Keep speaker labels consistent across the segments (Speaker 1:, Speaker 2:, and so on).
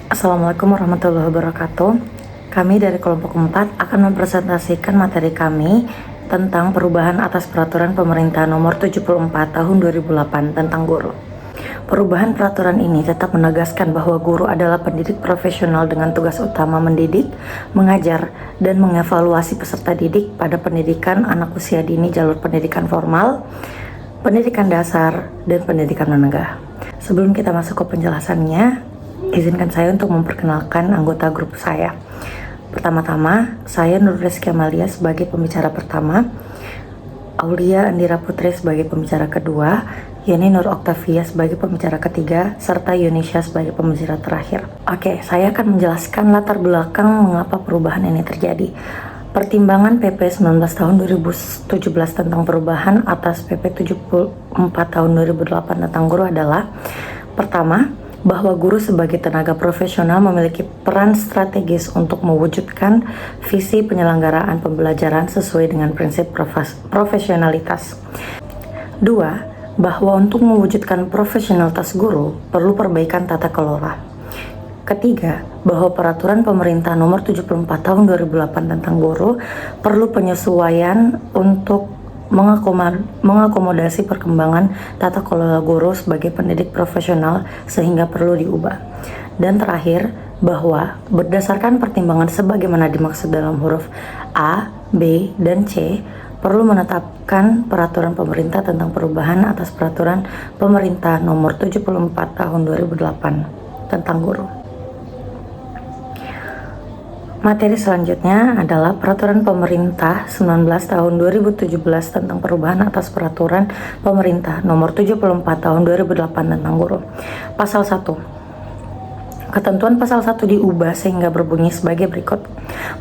Speaker 1: Assalamualaikum warahmatullahi wabarakatuh. Kami dari kelompok 4 akan mempresentasikan materi kami tentang perubahan atas peraturan pemerintah nomor 74 tahun 2008 tentang guru. Perubahan peraturan ini tetap menegaskan bahwa guru adalah pendidik profesional dengan tugas utama mendidik, mengajar, dan mengevaluasi peserta didik pada pendidikan anak usia dini jalur pendidikan formal, pendidikan dasar, dan pendidikan menengah. Sebelum kita masuk ke penjelasannya, izinkan saya untuk memperkenalkan anggota grup saya. Pertama-tama, saya Nur Rizky Amalia sebagai pembicara pertama, Aulia Andira Putri sebagai pembicara kedua, Yeni Nur Oktavia sebagai pembicara ketiga, serta Yunisha sebagai pembicara terakhir. Oke, saya akan menjelaskan latar belakang mengapa perubahan ini terjadi. Pertimbangan PP 19 tahun 2017 tentang perubahan atas PP 74 tahun 2008 tentang guru adalah: pertama, bahwa guru sebagai tenaga profesional memiliki peran strategis untuk mewujudkan visi penyelenggaraan pembelajaran sesuai dengan prinsip profesionalitas. Dua, bahwa untuk mewujudkan profesionalitas guru perlu perbaikan tata kelola. Ketiga, bahwa peraturan pemerintah nomor 74 tahun 2008 tentang guru perlu penyesuaian untuk mengakomodasi perkembangan tata kelola guru sebagai pendidik profesional sehingga perlu diubah. Dan terakhir, bahwa berdasarkan pertimbangan sebagaimana dimaksud dalam huruf A, B, dan C, perlu menetapkan peraturan pemerintah tentang perubahan atas peraturan pemerintah nomor 74 tahun 2008 tentang guru. Materi selanjutnya adalah Peraturan Pemerintah 19 tahun 2017 tentang perubahan atas Peraturan Pemerintah nomor 74 tahun 2008 tentang guru. Pasal 1. Ketentuan pasal 1 diubah sehingga berbunyi sebagai berikut.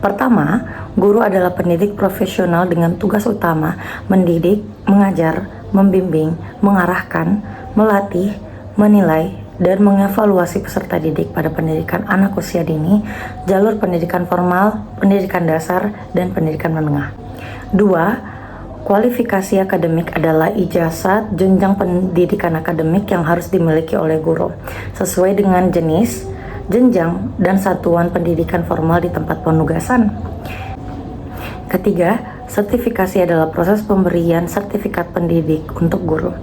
Speaker 1: Pertama, guru adalah pendidik profesional dengan tugas utama mendidik, mengajar, membimbing, mengarahkan, melatih, menilai, dan mengevaluasi peserta didik pada pendidikan anak usia dini, jalur pendidikan formal, pendidikan dasar, dan pendidikan menengah. 2. Kualifikasi akademik adalah ijazah jenjang pendidikan akademik yang harus dimiliki oleh guru, sesuai dengan jenis, jenjang, dan satuan pendidikan formal di tempat penugasan. Ketiga, sertifikasi adalah proses pemberian sertifikat pendidik untuk guru.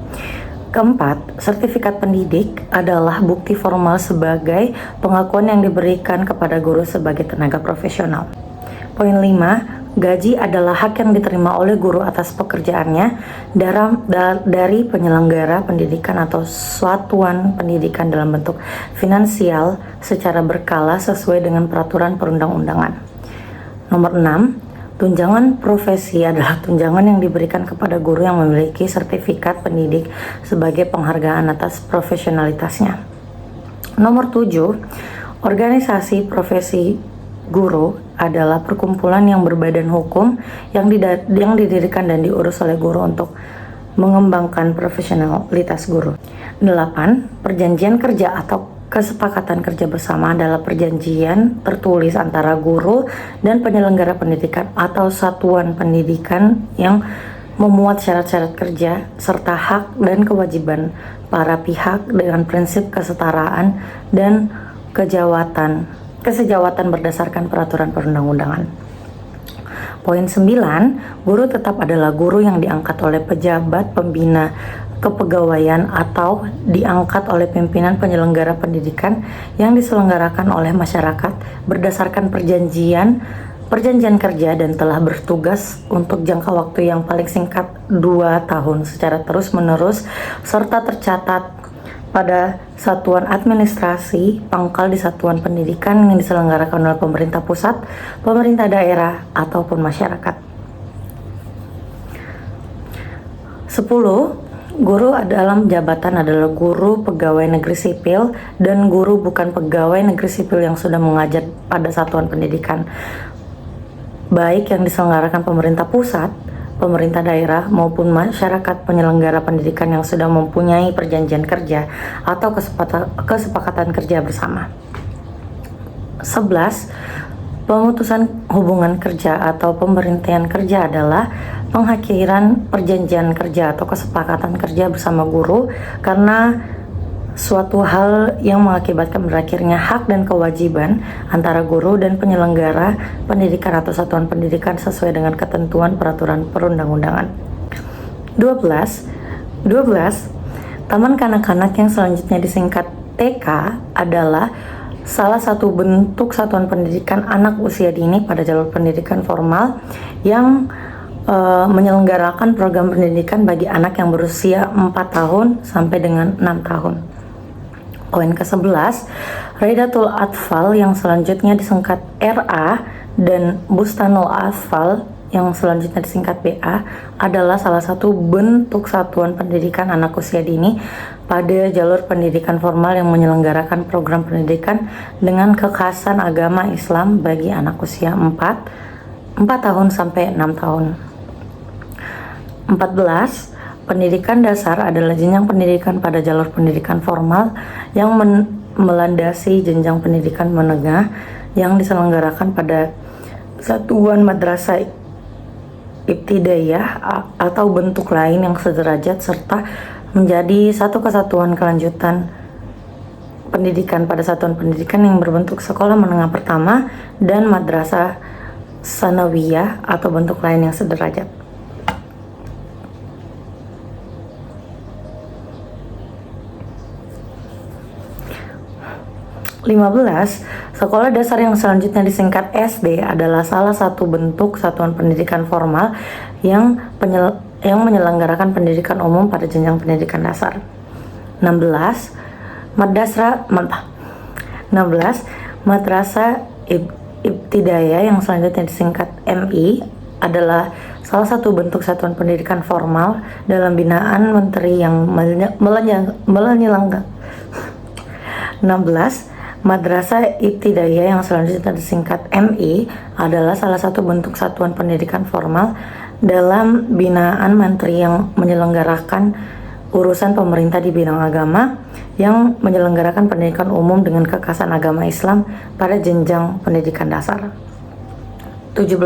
Speaker 1: Keempat, sertifikat pendidik adalah bukti formal sebagai pengakuan yang diberikan kepada guru sebagai tenaga profesional. Poin 5, gaji adalah hak yang diterima oleh guru atas pekerjaannya dari penyelenggara pendidikan atau satuan pendidikan dalam bentuk finansial secara berkala sesuai dengan peraturan perundang-undangan. Nomor 6, tunjangan profesi adalah tunjangan yang diberikan kepada guru yang memiliki sertifikat pendidik sebagai penghargaan atas profesionalitasnya. Nomor 7, organisasi profesi guru adalah perkumpulan yang berbadan hukum yang didirikan dan diurus oleh guru untuk mengembangkan profesionalitas guru. 8, perjanjian kerja atau kesepakatan kerja bersama adalah perjanjian tertulis antara guru dan penyelenggara pendidikan atau satuan pendidikan yang memuat syarat-syarat kerja serta hak dan kewajiban para pihak dengan prinsip kesetaraan dan kesejawatan berdasarkan peraturan perundang-undangan. Poin 9, guru tetap adalah guru yang diangkat oleh pejabat pembina kepegawaian atau diangkat oleh pimpinan penyelenggara pendidikan yang diselenggarakan oleh masyarakat berdasarkan perjanjian kerja dan telah bertugas untuk jangka waktu yang paling singkat 2 tahun secara terus-menerus serta tercatat pada satuan administrasi pangkal di satuan pendidikan yang diselenggarakan oleh pemerintah pusat, pemerintah daerah, ataupun masyarakat. 10. Guru dalam jabatan adalah guru pegawai negeri sipil dan guru bukan pegawai negeri sipil yang sudah mengajar pada satuan pendidikan, baik yang diselenggarakan pemerintah pusat, pemerintah daerah, maupun masyarakat penyelenggara pendidikan yang sudah mempunyai perjanjian kerja atau kesepakatan kerja bersama. 11. Pemutusan hubungan kerja atau pemberhentian kerja adalah pengakhiran perjanjian kerja atau kesepakatan kerja bersama guru karena suatu hal yang mengakibatkan berakhirnya hak dan kewajiban antara guru dan penyelenggara pendidikan atau satuan pendidikan sesuai dengan ketentuan peraturan perundang-undangan. 12. Taman kanak-kanak yang selanjutnya disingkat TK adalah salah satu bentuk satuan pendidikan anak usia dini pada jalur pendidikan formal yang menyelenggarakan program pendidikan bagi anak yang berusia 4 tahun sampai dengan 6 tahun. Poin ke-11, Raidatul Atfal yang selanjutnya disingkat RA dan Bustanul Atfal yang selanjutnya disingkat BA adalah salah satu bentuk satuan pendidikan anak usia dini pada jalur pendidikan formal yang menyelenggarakan program pendidikan dengan kekhasan agama Islam bagi anak usia 4 tahun sampai 6 tahun. 14. Pendidikan dasar adalah jenjang pendidikan pada jalur pendidikan formal yang melandasi jenjang pendidikan menengah yang diselenggarakan pada satuan madrasah ibtidaiyah atau bentuk lain yang sederajat serta menjadi satu kesatuan kelanjutan pendidikan pada satuan pendidikan yang berbentuk sekolah menengah pertama dan madrasah sanawiyah atau bentuk lain yang sederajat. 15. Sekolah dasar yang selanjutnya disingkat SD adalah salah satu bentuk satuan pendidikan formal yang menyelenggarakan pendidikan umum pada jenjang pendidikan dasar. 16. Madrasah Ibtidaiyah yang selanjutnya disingkat MI adalah salah satu bentuk satuan pendidikan formal dalam binaan menteri yang menyelenggarakan. 16. Madrasah Ibtidaiyah yang selanjutnya disingkat MI adalah salah satu bentuk satuan pendidikan formal dalam binaan menteri yang menyelenggarakan urusan pemerintah di bidang agama yang menyelenggarakan pendidikan umum dengan kekhasan agama Islam pada jenjang pendidikan dasar. 17.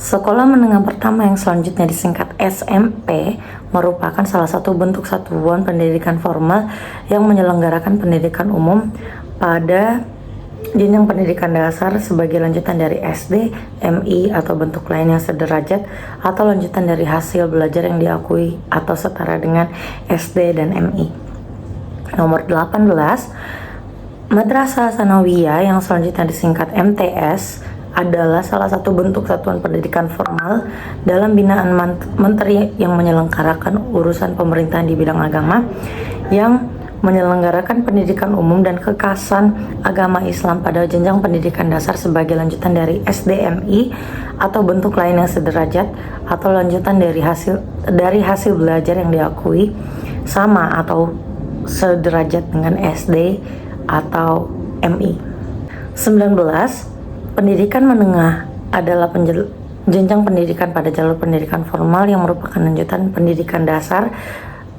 Speaker 1: Sekolah menengah pertama yang selanjutnya disingkat SMP merupakan salah satu bentuk satuan pendidikan formal yang menyelenggarakan pendidikan umum pada jenjang pendidikan dasar sebagai lanjutan dari SD, MI atau bentuk lain yang sederajat atau lanjutan dari hasil belajar yang diakui atau setara dengan SD dan MI. Nomor 18, Madrasah Sanawiyah yang selanjutnya disingkat MTS adalah salah satu bentuk satuan pendidikan formal dalam binaan menteri yang menyelenggarakan urusan pemerintahan di bidang agama yang menyelenggarakan pendidikan umum dan kekhasan agama Islam pada jenjang pendidikan dasar sebagai lanjutan dari SDMI atau bentuk lain yang sederajat atau lanjutan dari hasil belajar yang diakui sama atau sederajat dengan SD atau MI. 19. Pendidikan menengah adalah jenjang pendidikan pada jalur pendidikan formal yang merupakan lanjutan pendidikan dasar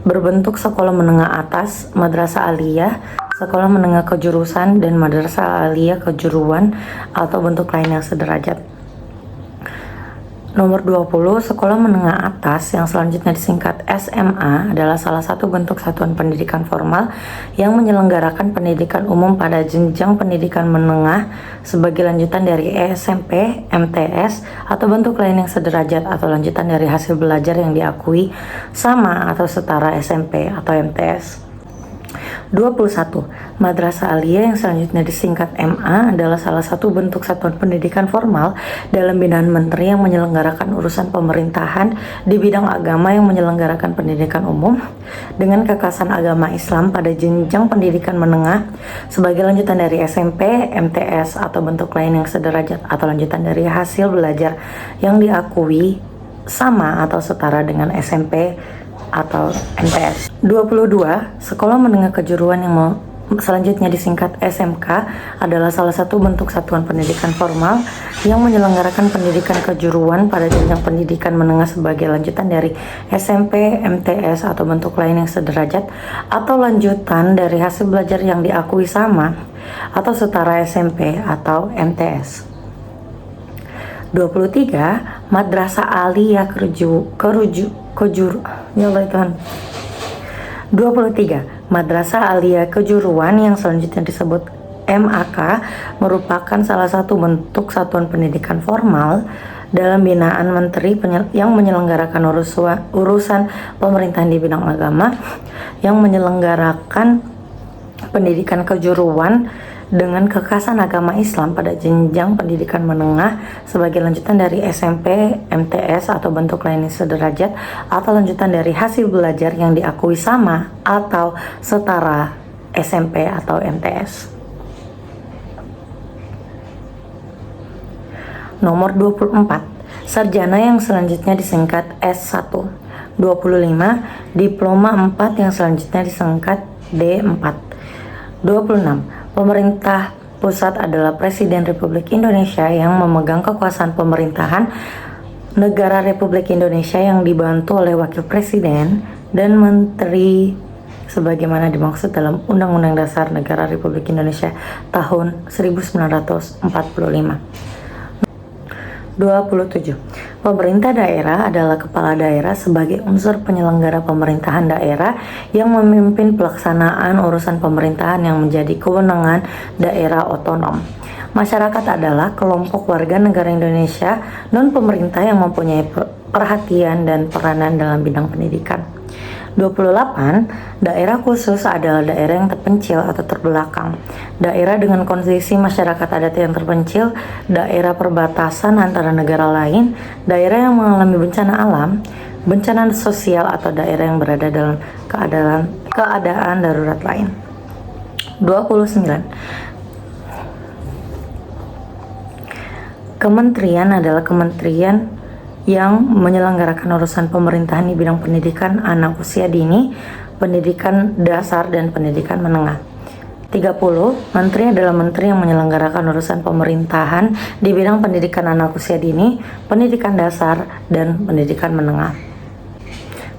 Speaker 1: berbentuk sekolah menengah atas, madrasah aliyah, sekolah menengah kejurusan, dan madrasah aliyah kejuruan atau bentuk lain yang sederajat. Nomor 20, sekolah menengah atas yang selanjutnya disingkat SMA adalah salah satu bentuk satuan pendidikan formal yang menyelenggarakan pendidikan umum pada jenjang pendidikan menengah sebagai lanjutan dari SMP, MTS, atau bentuk lain yang sederajat atau lanjutan dari hasil belajar yang diakui sama atau setara SMP atau MTS. 21. Madrasah aliyah yang selanjutnya disingkat MA adalah salah satu bentuk satuan pendidikan formal dalam binaan menteri yang menyelenggarakan urusan pemerintahan di bidang agama yang menyelenggarakan pendidikan umum dengan kekhasan agama Islam pada jenjang pendidikan menengah sebagai lanjutan dari SMP, MTS, atau bentuk lain yang sederajat atau lanjutan dari hasil belajar yang diakui sama atau setara dengan SMP atau MTS. 22. Sekolah menengah kejuruan yang selanjutnya disingkat SMK adalah salah satu bentuk satuan pendidikan formal yang menyelenggarakan pendidikan kejuruan pada jenjang pendidikan menengah sebagai lanjutan dari SMP, MTS, atau bentuk lain yang sederajat atau lanjutan dari hasil belajar yang diakui sama atau setara SMP atau MTS. 23. Madrasah aliyah 23. Madrasah Aliyah Kejuruan yang selanjutnya disebut MAK merupakan salah satu bentuk satuan pendidikan formal dalam binaan menteri yang menyelenggarakan urusan pemerintahan di bidang agama, yang menyelenggarakan pendidikan kejuruan dengan kekhasan agama Islam pada jenjang pendidikan menengah sebagai lanjutan dari SMP, MTS atau bentuk lainnya sederajat, atau lanjutan dari hasil belajar yang diakui sama atau setara SMP atau MTS. Nomor 24, sarjana yang selanjutnya disingkat S1. 25, diploma 4 yang selanjutnya disingkat D4. 26, pemerintah pusat adalah Presiden Republik Indonesia yang memegang kekuasaan pemerintahan negara Republik Indonesia yang dibantu oleh Wakil Presiden dan Menteri sebagaimana dimaksud dalam Undang-Undang Dasar Negara Republik Indonesia tahun 1945. 27. Pemerintah daerah adalah kepala daerah sebagai unsur penyelenggara pemerintahan daerah yang memimpin pelaksanaan urusan pemerintahan yang menjadi kewenangan daerah otonom. Masyarakat adalah kelompok warga negara Indonesia non-pemerintah yang mempunyai perhatian dan peranan dalam bidang pendidikan. 28. Daerah khusus adalah daerah yang terpencil atau terbelakang. Daerah dengan kondisi masyarakat adat yang terpencil, daerah perbatasan antara negara lain, daerah yang mengalami bencana alam, bencana sosial, atau daerah yang berada dalam keadaan darurat lain. 29. Kementerian adalah kementerian yang menyelenggarakan urusan pemerintahan di bidang pendidikan anak usia dini, pendidikan dasar, dan pendidikan menengah. 30. Menteri adalah menteri yang menyelenggarakan urusan pemerintahan di bidang pendidikan anak usia dini, pendidikan dasar, dan pendidikan menengah.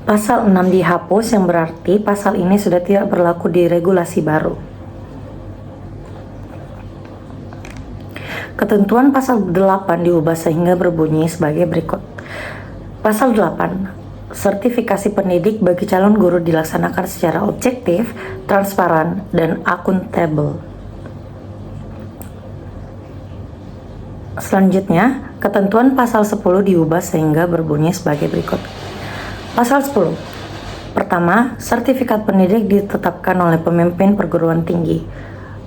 Speaker 1: Pasal 6 dihapus, yang berarti pasal ini sudah tidak berlaku di regulasi baru. Ketentuan pasal 8 diubah sehingga berbunyi sebagai berikut. Pasal 8. Sertifikasi pendidik bagi calon guru dilaksanakan secara objektif, transparan, dan akuntabel. Selanjutnya, ketentuan pasal 10 diubah sehingga berbunyi sebagai berikut. Pasal 10. Pertama, sertifikat pendidik ditetapkan oleh pemimpin perguruan tinggi.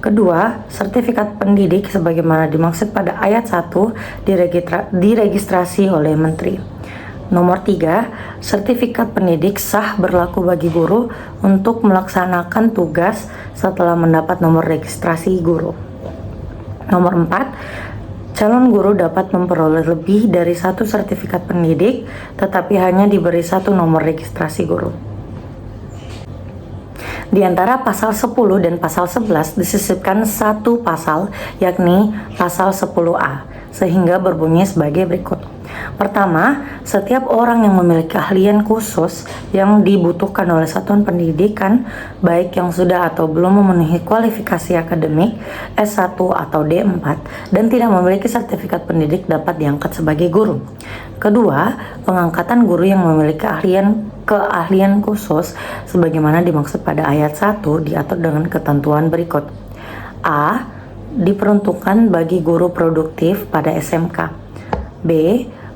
Speaker 1: Kedua, sertifikat pendidik sebagaimana dimaksud pada ayat 1 diregistrasi oleh menteri. Nomor 3, sertifikat pendidik sah berlaku bagi guru untuk melaksanakan tugas setelah mendapat nomor registrasi guru. Nomor 4, calon guru dapat memperoleh lebih dari satu sertifikat pendidik, tetapi hanya diberi satu nomor registrasi guru. Di antara pasal 10 dan pasal 11 disisipkan satu pasal, yakni pasal 10A, sehingga berbunyi sebagai berikut. Pertama, setiap orang yang memiliki keahlian khusus yang dibutuhkan oleh satuan pendidikan, baik yang sudah atau belum memenuhi kualifikasi akademik S1 atau D4 dan tidak memiliki sertifikat pendidik dapat diangkat sebagai guru. Kedua, pengangkatan guru yang memiliki keahlian khusus sebagaimana dimaksud pada ayat 1 diatur dengan ketentuan berikut. A. Diperuntukkan bagi guru produktif pada SMK. B.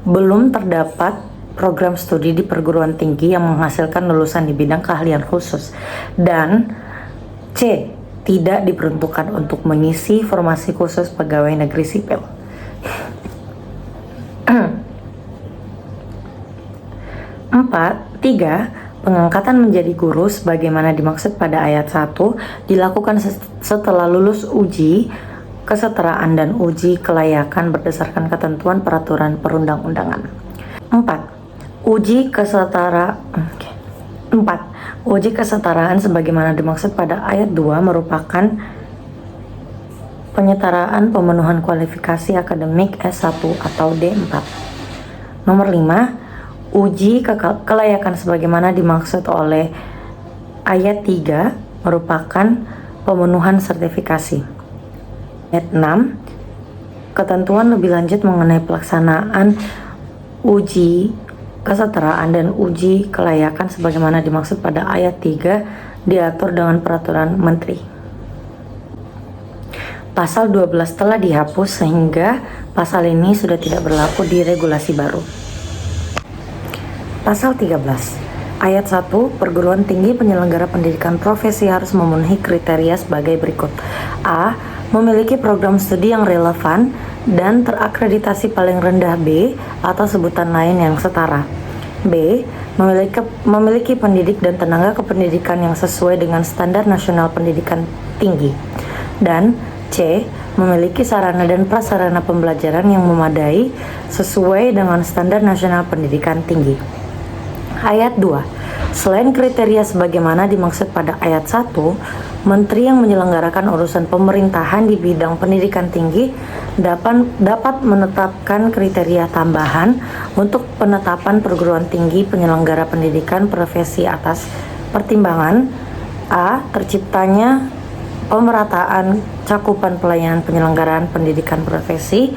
Speaker 1: Belum terdapat program studi di perguruan tinggi yang menghasilkan lulusan di bidang keahlian khusus. Dan C. Tidak diperuntukkan untuk mengisi formasi khusus pegawai negeri sipil. 3. Pengangkatan menjadi guru sebagaimana dimaksud pada ayat 1 dilakukan setelah lulus uji kesetaraan dan uji kelayakan berdasarkan ketentuan peraturan perundang-undangan. 4. Uji kesetaraan sebagaimana dimaksud pada ayat 2 merupakan penyetaraan pemenuhan kualifikasi akademik S1 atau D4. Nomor 5. Uji kelayakan sebagaimana dimaksud oleh ayat 3 merupakan pemenuhan sertifikasi. Ayat 6. Ketentuan lebih lanjut mengenai pelaksanaan uji kesetaraan dan uji kelayakan sebagaimana dimaksud pada ayat 3 diatur dengan peraturan menteri. Pasal 12 telah dihapus sehingga pasal ini sudah tidak berlaku di regulasi baru. Pasal 13 Ayat 1, perguruan tinggi penyelenggara pendidikan profesi harus memenuhi kriteria sebagai berikut. A. Memiliki program studi yang relevan dan terakreditasi paling rendah B atau sebutan lain yang setara. B. Memiliki pendidik dan tenaga kependidikan yang sesuai dengan standar nasional pendidikan tinggi. Dan C. Memiliki sarana dan prasarana pembelajaran yang memadai sesuai dengan standar nasional pendidikan tinggi. Ayat 2. Selain kriteria sebagaimana dimaksud pada ayat 1, Menteri yang menyelenggarakan urusan pemerintahan di bidang pendidikan tinggi dapat menetapkan kriteria tambahan untuk penetapan perguruan tinggi penyelenggara pendidikan profesi atas pertimbangan A. Terciptanya pemerataan cakupan pelayanan penyelenggaraan pendidikan profesi,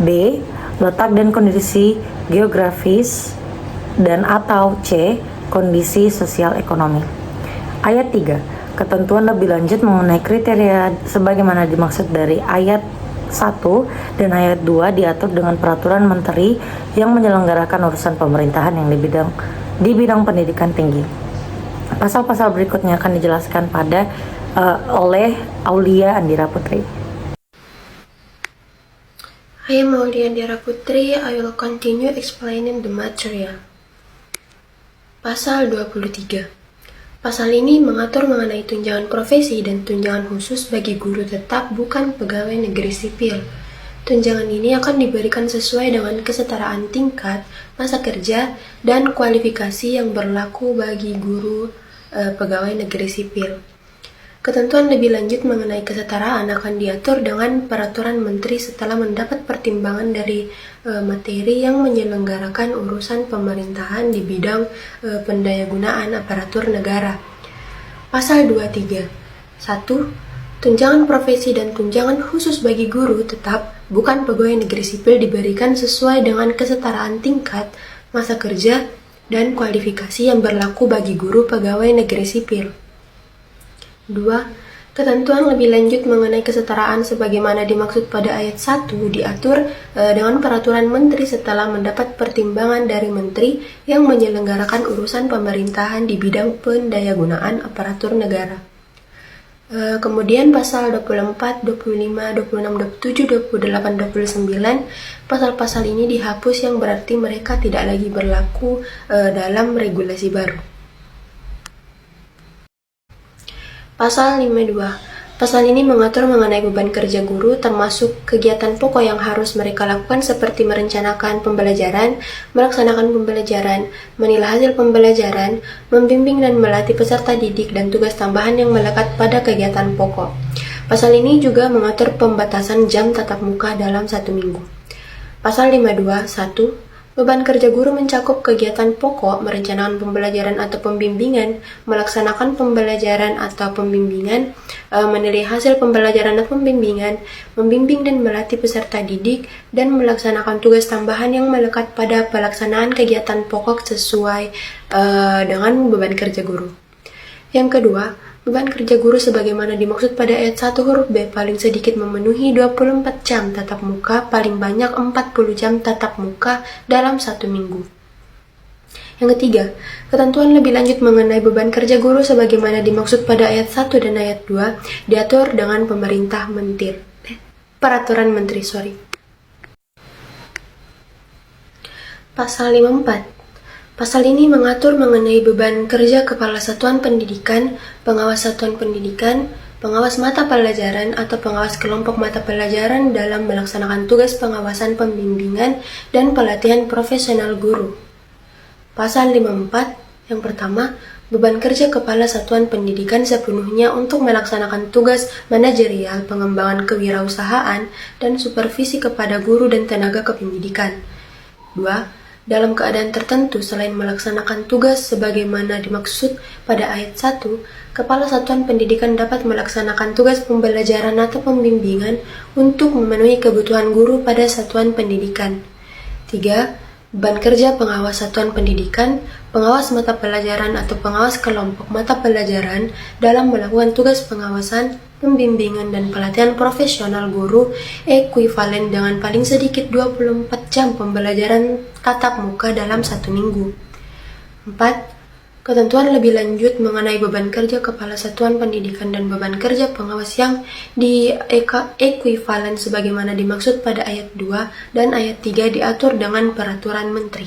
Speaker 1: B. Letak dan kondisi geografis, dan atau C. Kondisi sosial ekonomi. Ayat 3. Ketentuan lebih lanjut mengenai kriteria sebagaimana dimaksud dari ayat 1 dan ayat 2 diatur dengan peraturan menteri yang menyelenggarakan urusan pemerintahan yang di bidang pendidikan tinggi. Pasal-pasal berikutnya akan dijelaskan oleh Aulia Andira Putri.
Speaker 2: I am Aulia Andira Putri. I will continue explaining the material. Pasal 23. Pasal ini mengatur mengenai tunjangan profesi dan tunjangan khusus bagi guru tetap bukan pegawai negeri sipil. Tunjangan ini akan diberikan sesuai dengan kesetaraan tingkat, masa kerja, dan kualifikasi yang berlaku bagi guru pegawai negeri sipil. Ketentuan lebih lanjut mengenai kesetaraan akan diatur dengan peraturan menteri setelah mendapat pertimbangan dari materi yang menyelenggarakan urusan pemerintahan di bidang pendayagunaan aparatur negara. Pasal 23. 1. Tunjangan profesi dan tunjangan khusus bagi guru tetap bukan pegawai negeri sipil diberikan sesuai dengan kesetaraan tingkat, masa kerja, dan kualifikasi yang berlaku bagi guru pegawai negeri sipil. 2. Ketentuan lebih lanjut mengenai kesetaraan sebagaimana dimaksud pada ayat 1 diatur dengan peraturan menteri setelah mendapat pertimbangan dari menteri yang menyelenggarakan urusan pemerintahan di bidang pendayagunaan aparatur negara. Kemudian pasal 24, 25, 26, 27, 28, 29, pasal-pasal ini dihapus yang berarti mereka tidak lagi berlaku dalam regulasi baru. Pasal 52. Pasal ini mengatur mengenai beban kerja guru termasuk kegiatan pokok yang harus mereka lakukan seperti merencanakan pembelajaran, melaksanakan pembelajaran, menilai hasil pembelajaran, membimbing dan melatih peserta didik dan tugas tambahan yang melekat pada kegiatan pokok. Pasal ini juga mengatur pembatasan jam tatap muka dalam 1 minggu. Pasal 52. 1. Beban kerja guru mencakup kegiatan pokok, merencanakan pembelajaran atau pembimbingan, melaksanakan pembelajaran atau pembimbingan, menilai hasil pembelajaran atau pembimbingan, membimbing dan melatih peserta didik, dan melaksanakan tugas tambahan yang melekat pada pelaksanaan kegiatan pokok sesuai dengan beban kerja guru. Yang kedua, beban kerja guru sebagaimana dimaksud pada ayat 1 huruf B paling sedikit memenuhi 24 jam tatap muka, paling banyak 40 jam tatap muka dalam 1 minggu. Yang ketiga, ketentuan lebih lanjut mengenai beban kerja guru sebagaimana dimaksud pada ayat 1 dan ayat 2 diatur dengan peraturan menteri. Pasal 54. Pasal ini mengatur mengenai beban kerja kepala satuan pendidikan, pengawas satuan pendidikan, pengawas mata pelajaran atau pengawas kelompok mata pelajaran dalam melaksanakan tugas pengawasan pembimbingan dan pelatihan profesional guru. Pasal 54, yang pertama, beban kerja kepala satuan pendidikan sepenuhnya untuk melaksanakan tugas manajerial, pengembangan kewirausahaan, dan supervisi kepada guru dan tenaga kependidikan. 2. Dalam keadaan tertentu selain melaksanakan tugas sebagaimana dimaksud pada ayat 1, Kepala Satuan Pendidikan dapat melaksanakan tugas pembelajaran atau pembimbingan untuk memenuhi kebutuhan guru pada satuan pendidikan. 3. beban kerja pengawas satuan pendidikan, pengawas mata pelajaran atau pengawas kelompok mata pelajaran dalam melakukan tugas pengawasan, pembimbingan dan pelatihan profesional guru ekuivalen dengan paling sedikit 24 jam pembelajaran tatap muka dalam 1 minggu. 4. Ketentuan lebih lanjut mengenai beban kerja kepala satuan pendidikan dan beban kerja pengawas yang ekuivalen sebagaimana dimaksud pada ayat 2 dan ayat 3 diatur dengan peraturan menteri.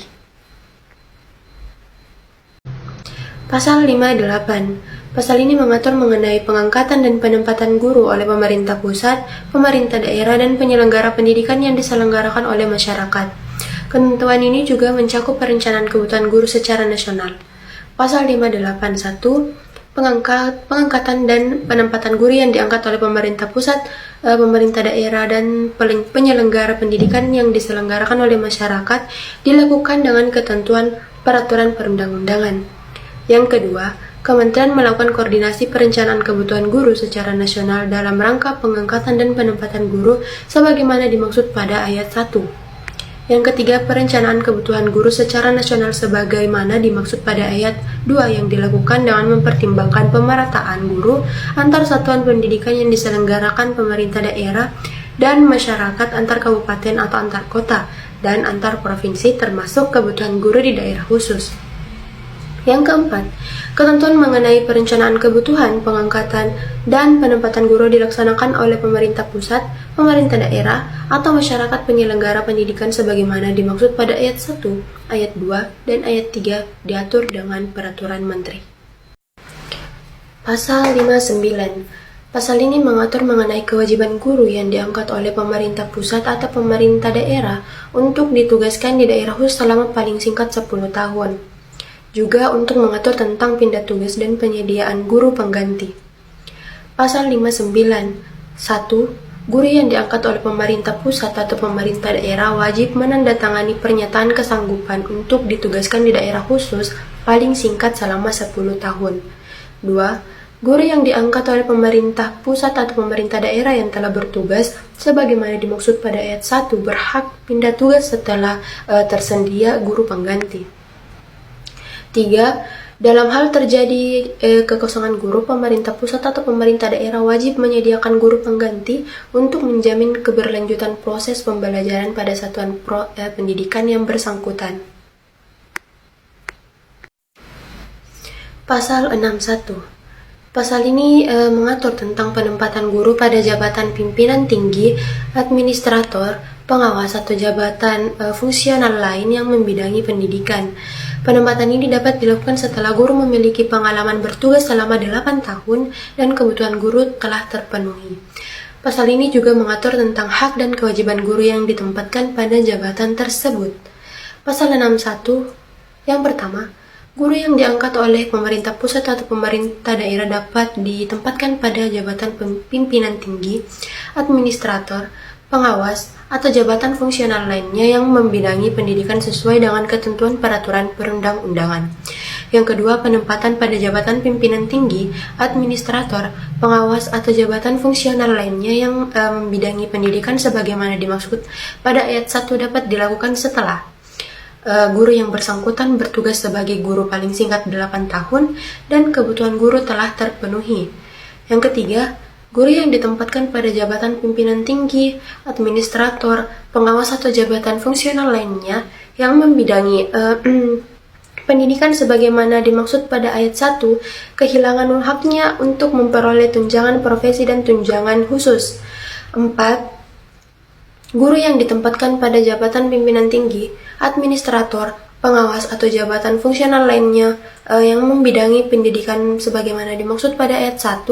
Speaker 2: Pasal 58. Pasal ini mengatur mengenai pengangkatan dan penempatan guru oleh pemerintah pusat, pemerintah daerah, dan penyelenggara pendidikan yang diselenggarakan oleh masyarakat. Ketentuan ini juga mencakup perencanaan kebutuhan guru secara nasional. Pasal 581, pengangkatan dan penempatan guru yang diangkat oleh pemerintah pusat, pemerintah daerah, dan penyelenggara pendidikan yang diselenggarakan oleh masyarakat dilakukan dengan ketentuan peraturan perundang-undangan. Yang kedua, Kementerian melakukan koordinasi perencanaan kebutuhan guru secara nasional dalam rangka pengangkatan dan penempatan guru sebagaimana dimaksud pada ayat 1. Yang ketiga, perencanaan kebutuhan guru secara nasional sebagaimana dimaksud pada ayat 2 yang dilakukan dengan mempertimbangkan pemerataan guru antar satuan pendidikan yang diselenggarakan pemerintah daerah dan masyarakat antar kabupaten atau antar kota dan antar provinsi termasuk kebutuhan guru di daerah khusus. Yang keempat, ketentuan mengenai perencanaan kebutuhan, pengangkatan, dan penempatan guru dilaksanakan oleh pemerintah pusat, pemerintah daerah, atau masyarakat penyelenggara pendidikan sebagaimana dimaksud pada ayat 1, ayat 2, dan ayat 3 diatur dengan peraturan menteri. Pasal 59. Pasal ini mengatur mengenai kewajiban guru yang diangkat oleh pemerintah pusat atau pemerintah daerah untuk ditugaskan di daerah khusus selama paling singkat 10 tahun. Juga untuk mengatur tentang pindah tugas dan penyediaan guru pengganti. Pasal 59. 1. Guru yang diangkat oleh pemerintah pusat atau pemerintah daerah wajib menandatangani pernyataan kesanggupan untuk ditugaskan di daerah khusus paling singkat selama 10 tahun. 2. Guru yang diangkat oleh pemerintah pusat atau pemerintah daerah yang telah bertugas sebagaimana dimaksud pada ayat 1 berhak pindah tugas setelah tersedia guru pengganti. 3. Dalam hal terjadi kekosongan guru, pemerintah pusat atau pemerintah daerah wajib menyediakan guru pengganti untuk menjamin keberlanjutan proses pembelajaran pada satuan pendidikan yang bersangkutan. Pasal 61. Pasal ini mengatur tentang penempatan guru pada jabatan pimpinan tinggi, administrator, pengawas atau jabatan fungsional lain yang membidangi pendidikan. Penempatan ini dapat dilakukan setelah guru memiliki pengalaman bertugas selama 8 tahun dan kebutuhan guru telah terpenuhi. Pasal ini juga mengatur tentang hak dan kewajiban guru yang ditempatkan pada jabatan tersebut. Pasal 61. Yang pertama, guru yang diangkat oleh pemerintah pusat atau pemerintah daerah dapat ditempatkan pada jabatan pimpinan tinggi, administrator, pengawas, atau jabatan fungsional lainnya yang membidangi pendidikan sesuai dengan ketentuan peraturan perundang-undangan. Yang kedua, penempatan pada jabatan pimpinan tinggi, administrator, pengawas, atau jabatan fungsional lainnya yang membidangi pendidikan sebagaimana dimaksud pada ayat 1 dapat dilakukan setelah guru yang bersangkutan bertugas sebagai guru paling singkat 8 tahun dan kebutuhan guru telah terpenuhi. Yang ketiga, guru yang ditempatkan pada jabatan pimpinan tinggi, administrator, pengawas atau jabatan fungsional lainnya yang membidangi pendidikan sebagaimana dimaksud pada ayat 1 kehilangan haknya untuk memperoleh tunjangan profesi dan tunjangan khusus. 4. Guru yang ditempatkan pada jabatan pimpinan tinggi, administrator, pengawas atau jabatan fungsional lainnya yang membidangi pendidikan sebagaimana dimaksud pada ayat 1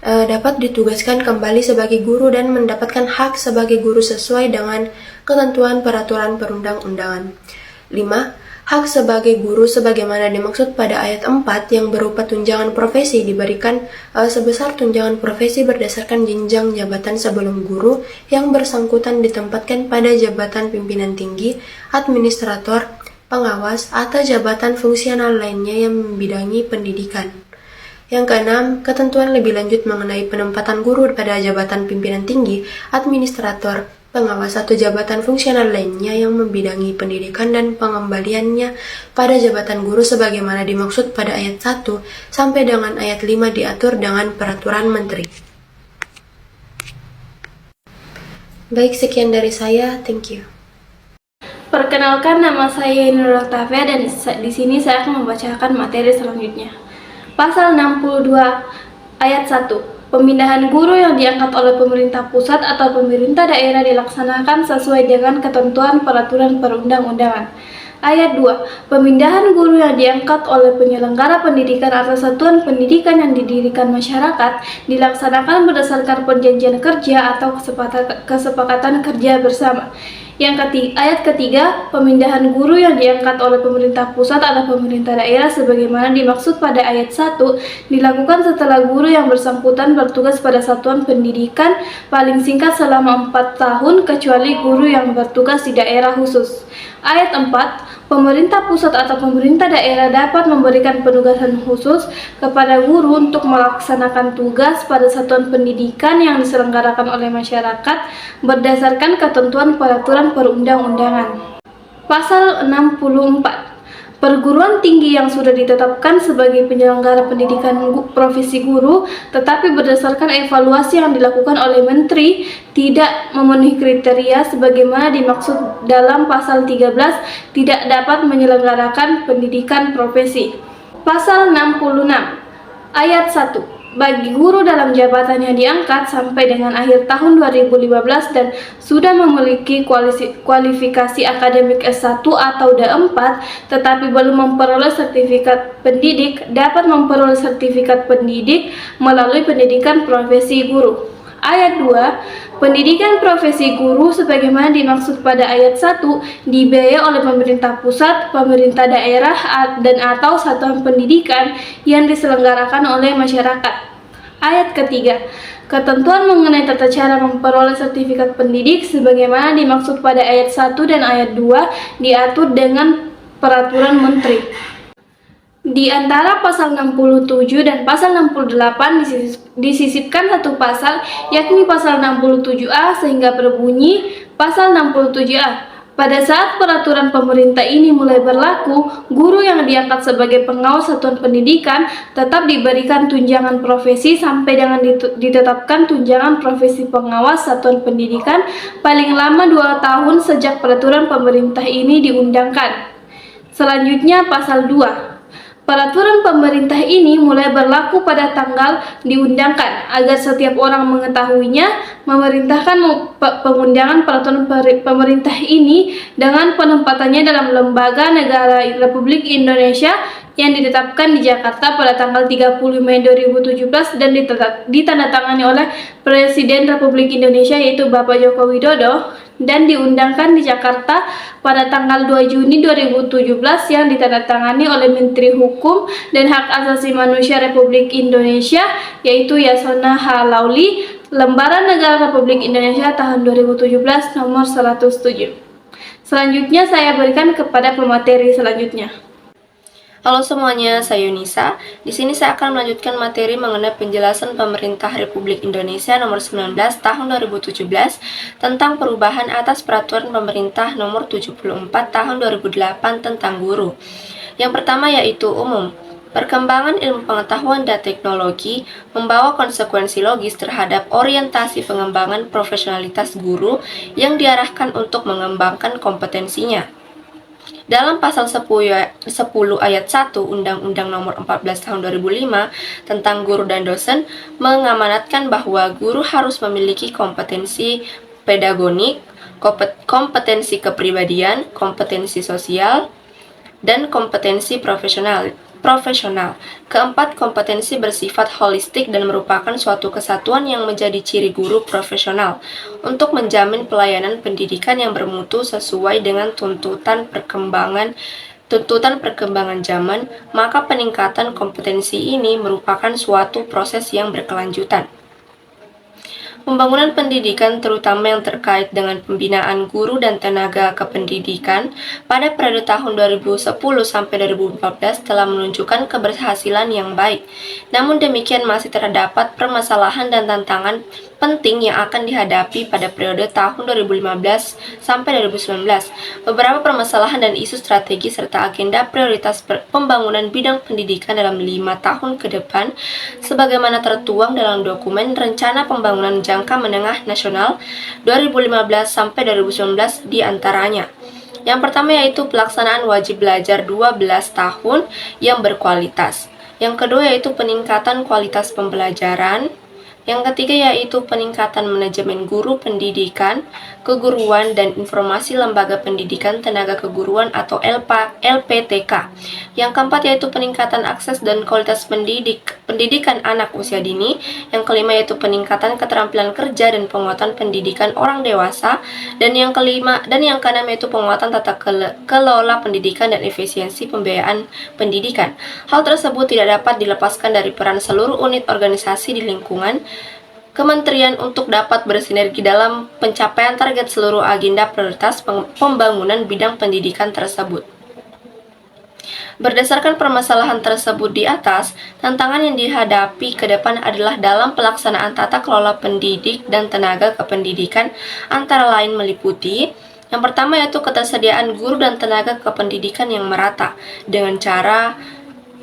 Speaker 2: dapat ditugaskan kembali sebagai guru dan mendapatkan hak sebagai guru sesuai dengan ketentuan peraturan perundang-undangan. 5. Hak sebagai guru sebagaimana dimaksud pada ayat 4 yang berupa tunjangan profesi diberikan sebesar tunjangan profesi berdasarkan jenjang jabatan sebelum guru yang bersangkutan ditempatkan pada jabatan pimpinan tinggi, administrator, pengawas, atau jabatan fungsional lainnya yang membidangi pendidikan. Yang keenam, ketentuan lebih lanjut mengenai penempatan guru pada jabatan pimpinan tinggi, administrator, pengawas atau jabatan fungsional lainnya yang membidangi pendidikan dan pengembaliannya pada jabatan guru sebagaimana dimaksud pada ayat 1 sampai dengan ayat 5 diatur dengan peraturan menteri. Baik, sekian dari saya. Thank you.
Speaker 3: Perkenalkan, nama saya Nur Oktavia dan di sini saya akan membacakan materi selanjutnya. Pasal 62 ayat 1. Pemindahan guru yang diangkat oleh pemerintah pusat atau pemerintah daerah dilaksanakan sesuai dengan ketentuan peraturan perundang-undangan. Ayat 2. Pemindahan guru yang diangkat oleh penyelenggara pendidikan atau satuan pendidikan yang didirikan masyarakat dilaksanakan berdasarkan perjanjian kerja atau kesepakatan kerja bersama. Ayat ketiga, pemindahan guru yang diangkat oleh pemerintah pusat atau pemerintah daerah sebagaimana dimaksud pada ayat 1 dilakukan setelah guru yang bersangkutan bertugas pada satuan pendidikan paling singkat selama 4 tahun kecuali guru yang bertugas di daerah khusus. Ayat 4, pemerintah pusat atau pemerintah daerah dapat memberikan penugasan khusus kepada guru untuk melaksanakan tugas pada satuan pendidikan yang diselenggarakan oleh masyarakat berdasarkan ketentuan peraturan perundang-undangan. Pasal 64. Perguruan tinggi yang sudah ditetapkan sebagai penyelenggara pendidikan profesi guru tetapi berdasarkan evaluasi yang dilakukan oleh menteri tidak memenuhi kriteria sebagaimana dimaksud dalam pasal 13 tidak dapat menyelenggarakan pendidikan profesi. Pasal 66 ayat 1. Bagi guru dalam jabatan yang diangkat sampai dengan akhir tahun 2015 dan sudah memiliki kualifikasi akademik S1 atau D4 tetapi belum memperoleh sertifikat pendidik dapat memperoleh sertifikat pendidik melalui pendidikan profesi guru. Ayat 2. Pendidikan profesi guru sebagaimana dimaksud pada ayat 1 dibiayai oleh pemerintah pusat, pemerintah daerah, dan atau satuan pendidikan yang diselenggarakan oleh masyarakat. Ayat ketiga. Ketentuan mengenai tata cara memperoleh sertifikat pendidik sebagaimana dimaksud pada ayat 1 dan ayat 2 diatur dengan peraturan menteri. Di antara pasal 67 dan pasal 68 disisipkan satu pasal, yakni pasal 67A sehingga berbunyi pasal 67A. Pada saat peraturan pemerintah ini mulai berlaku, guru yang diangkat sebagai pengawas satuan pendidikan tetap diberikan tunjangan profesi sampai dengan ditetapkan tunjangan profesi pengawas satuan pendidikan paling lama 2 tahun sejak peraturan pemerintah ini diundangkan. Selanjutnya pasal 2. Peraturan pemerintah ini mulai berlaku pada tanggal diundangkan. Agar setiap orang mengetahuinya, memerintahkan pengundangan peraturan pemerintah ini dengan penempatannya dalam lembaga negara Republik Indonesia yang ditetapkan di Jakarta pada tanggal 30 Mei 2017 dan ditandatangani oleh Presiden Republik Indonesia yaitu Bapak Joko Widodo dan diundangkan di Jakarta pada tanggal 2 Juni 2017 yang ditandatangani oleh Menteri Hukum dan Hak Asasi Manusia Republik Indonesia yaitu Yasona Laoly, Lembaran Negara Republik Indonesia tahun 2017 nomor 107. Selanjutnya saya berikan kepada pemateri selanjutnya.
Speaker 4: Halo semuanya, saya Yunisa. Di sini saya akan melanjutkan materi mengenai penjelasan Pemerintah Republik Indonesia Nomor 19 Tahun 2017 tentang perubahan atas Peraturan Pemerintah Nomor 74 Tahun 2008 tentang guru. Yang pertama yaitu umum. Perkembangan ilmu pengetahuan dan teknologi membawa konsekuensi logis terhadap orientasi pengembangan profesionalitas guru yang diarahkan untuk mengembangkan kompetensinya. Dalam pasal 10 ayat 1 Undang-Undang Nomor 14 Tahun 2005 tentang guru dan dosen mengamanatkan bahwa guru harus memiliki kompetensi pedagonik, kompetensi kepribadian, kompetensi sosial, dan kompetensi profesional. Keempat, kompetensi bersifat holistik dan merupakan suatu kesatuan yang menjadi ciri guru profesional untuk menjamin pelayanan pendidikan yang bermutu sesuai dengan tuntutan perkembangan zaman, maka peningkatan kompetensi ini merupakan suatu proses yang berkelanjutan. Pembangunan pendidikan terutama yang terkait dengan pembinaan guru dan tenaga kependidikan pada periode tahun 2010 sampai 2014 telah menunjukkan keberhasilan yang baik. Namun demikian masih terdapat permasalahan dan tantangan penting yang akan dihadapi pada periode tahun 2015 sampai 2019. Beberapa permasalahan dan isu strategi serta agenda prioritas pembangunan bidang pendidikan dalam 5 tahun ke depan sebagaimana tertuang dalam dokumen Rencana Pembangunan Jangka Menengah Nasional 2015 sampai 2019 diantaranya. Yang pertama yaitu pelaksanaan wajib belajar 12 tahun yang berkualitas. Yang kedua yaitu peningkatan kualitas pembelajaran. Yang ketiga yaitu peningkatan manajemen guru pendidikan, keguruan, dan informasi lembaga pendidikan tenaga keguruan atau LPTK. Yang keempat yaitu peningkatan akses dan kualitas pendidikan anak usia dini. Yang kelima yaitu peningkatan keterampilan kerja dan penguatan pendidikan orang dewasa. Dan yang keenam yaitu penguatan tata kelola pendidikan dan efisiensi pembiayaan pendidikan. Hal tersebut tidak dapat dilepaskan dari peran seluruh unit organisasi di lingkungan Kementerian untuk dapat bersinergi dalam pencapaian target seluruh agenda prioritas pembangunan bidang pendidikan tersebut. Berdasarkan permasalahan tersebut di atas, tantangan yang dihadapi ke depan adalah dalam pelaksanaan tata kelola pendidik dan tenaga kependidikan antara lain meliputi yang pertama yaitu ketersediaan guru dan tenaga kependidikan yang merata dengan cara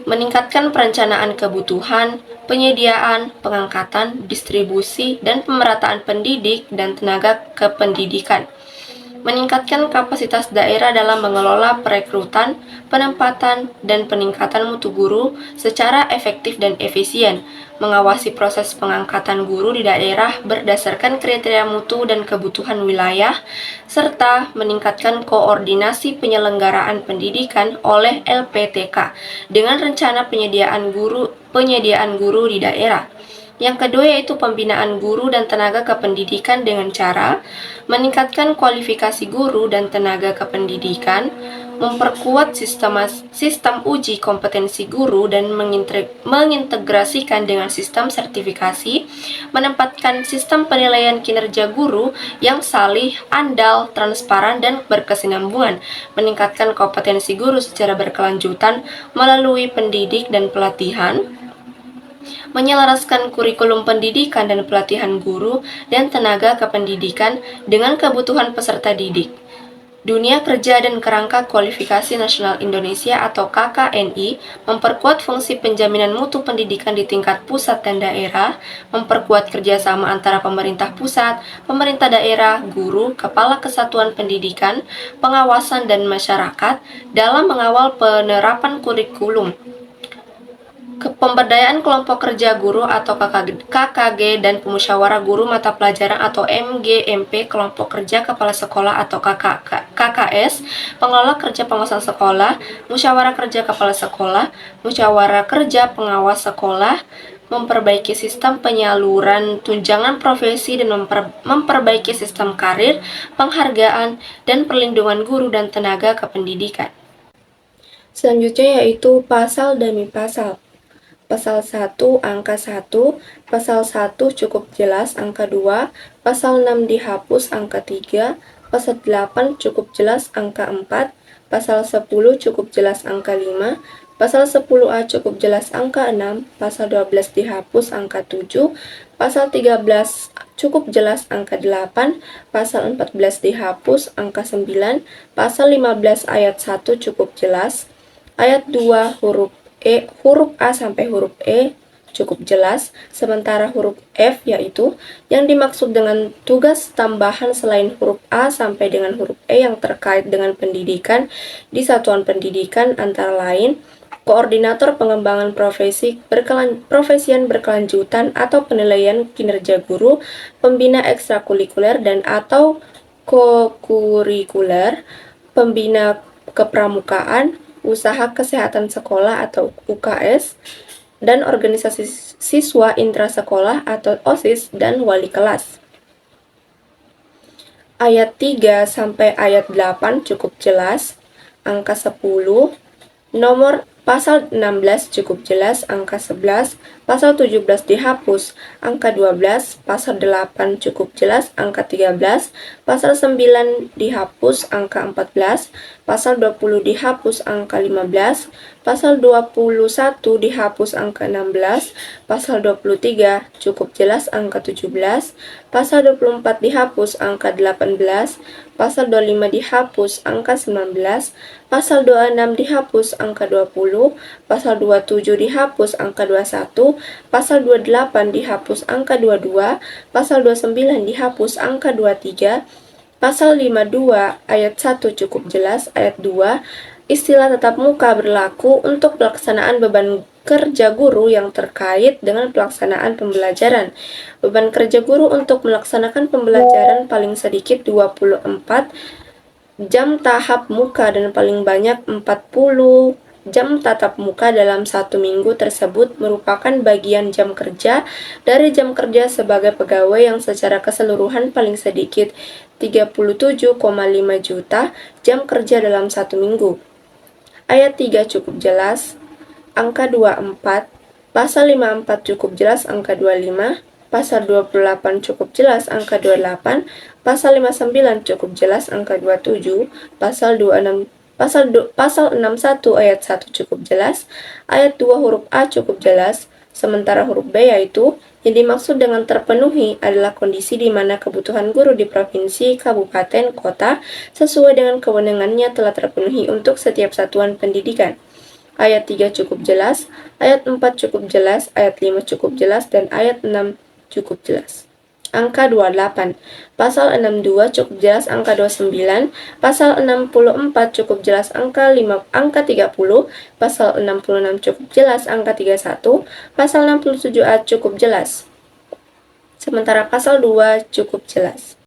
Speaker 4: meningkatkan perencanaan kebutuhan, penyediaan, pengangkatan, distribusi, dan pemerataan pendidik dan tenaga kependidikan. Meningkatkan kapasitas daerah dalam mengelola perekrutan, penempatan, dan peningkatan mutu guru secara efektif dan efisien. Mengawasi proses pengangkatan guru di daerah berdasarkan kriteria mutu dan kebutuhan wilayah, serta meningkatkan koordinasi penyelenggaraan pendidikan oleh LPTK dengan rencana penyediaan guru di daerah. Yang kedua yaitu pembinaan guru dan tenaga kependidikan dengan cara meningkatkan kualifikasi guru dan tenaga kependidikan, memperkuat sistem uji kompetensi guru dan mengintegrasikan dengan sistem sertifikasi, menempatkan sistem penilaian kinerja guru yang salih, andal, transparan, dan berkesinambungan, meningkatkan kompetensi guru secara berkelanjutan melalui pendidik dan pelatihan, menyelaraskan kurikulum pendidikan dan pelatihan guru dan tenaga kependidikan dengan kebutuhan peserta didik. Dunia Kerja dan Kerangka Kualifikasi Nasional Indonesia atau KKNI memperkuat fungsi penjaminan mutu pendidikan di tingkat pusat dan daerah, memperkuat kerjasama antara pemerintah pusat, pemerintah daerah, guru, kepala kesatuan pendidikan, pengawasan, dan masyarakat dalam mengawal penerapan kurikulum. Pemberdayaan kelompok kerja guru atau KKG dan pemusyawarah guru mata pelajaran atau MGMP, kelompok kerja kepala sekolah atau KKS, pengelola kerja pengawasan sekolah, musyawarah kerja kepala sekolah, musyawarah kerja pengawas sekolah, memperbaiki sistem penyaluran tunjangan profesi dan memperbaiki sistem karir, penghargaan, dan perlindungan guru dan tenaga kependidikan.
Speaker 2: Selanjutnya yaitu pasal demi pasal. Pasal 1 angka 1, pasal 1 cukup jelas angka 2, pasal 6 dihapus angka 3, pasal 8 cukup jelas angka 4, pasal 10 cukup jelas angka 5, pasal 10A cukup jelas angka 6, pasal 12 dihapus angka 7, pasal 13 cukup jelas angka 8, pasal 14 dihapus angka 9, pasal 15 ayat 1 cukup jelas, ayat 2 huruf A sampai huruf E cukup jelas, sementara huruf F yaitu yang dimaksud dengan tugas tambahan selain huruf A sampai dengan huruf E yang terkait dengan pendidikan di satuan pendidikan antara lain koordinator pengembangan profesian berkelanjutan atau penilaian kinerja guru, pembina ekstrakurikuler dan atau kokurikuler, pembina kepramukaan, usaha kesehatan sekolah atau UKS, dan organisasi siswa intrasekolah atau OSIS dan wali kelas. Ayat 3 sampai ayat 8 cukup jelas. Angka 10, nomor
Speaker 4: Pasal 16 cukup jelas, angka 11. Pasal 17 dihapus, angka 12. Pasal 8 cukup jelas, angka 13. Pasal 9 dihapus, angka 14. Pasal 20 dihapus, angka 15. Pasal 21 dihapus, angka 16. Pasal 23 cukup jelas, angka 17. Pasal 24 dihapus, angka 18. Pasal 25 dihapus, angka 19. Pasal 26 dihapus, angka 20. Pasal 27 dihapus, angka 21. Pasal 28 dihapus, angka 22. Pasal 29 dihapus, angka 23. Pasal 52 ayat 1 cukup jelas. Ayat 2, istilah tatap muka berlaku untuk pelaksanaan beban kerja guru yang terkait dengan pelaksanaan pembelajaran. Beban kerja guru untuk melaksanakan pembelajaran paling sedikit 24 jam tahap muka dan paling banyak 40 jam tatap muka dalam 1 minggu tersebut merupakan bagian jam kerja dari jam kerja sebagai pegawai yang secara keseluruhan paling sedikit 37,5 juta jam kerja dalam 1 minggu. Ayat 3 cukup jelas, angka 24. Pasal 54 cukup jelas, angka 25. Pasal 28 cukup jelas, angka 28. Pasal 59 cukup jelas, angka 27. Pasal 61 ayat 1 cukup jelas. Ayat 2 huruf A cukup jelas. Sementara huruf B yaitu yang dimaksud dengan terpenuhi adalah kondisi di mana kebutuhan guru di provinsi, kabupaten, kota sesuai dengan kewenangannya telah terpenuhi untuk setiap satuan pendidikan. Ayat 3 cukup jelas, ayat 4 cukup jelas, ayat 5 cukup jelas, dan ayat 6 cukup jelas. Angka 28. Pasal 62 cukup jelas, angka 29. Pasal 64 cukup jelas, angka 30. Pasal 66 cukup jelas, angka 31. Pasal 67A cukup jelas. Sementara pasal 2 cukup jelas.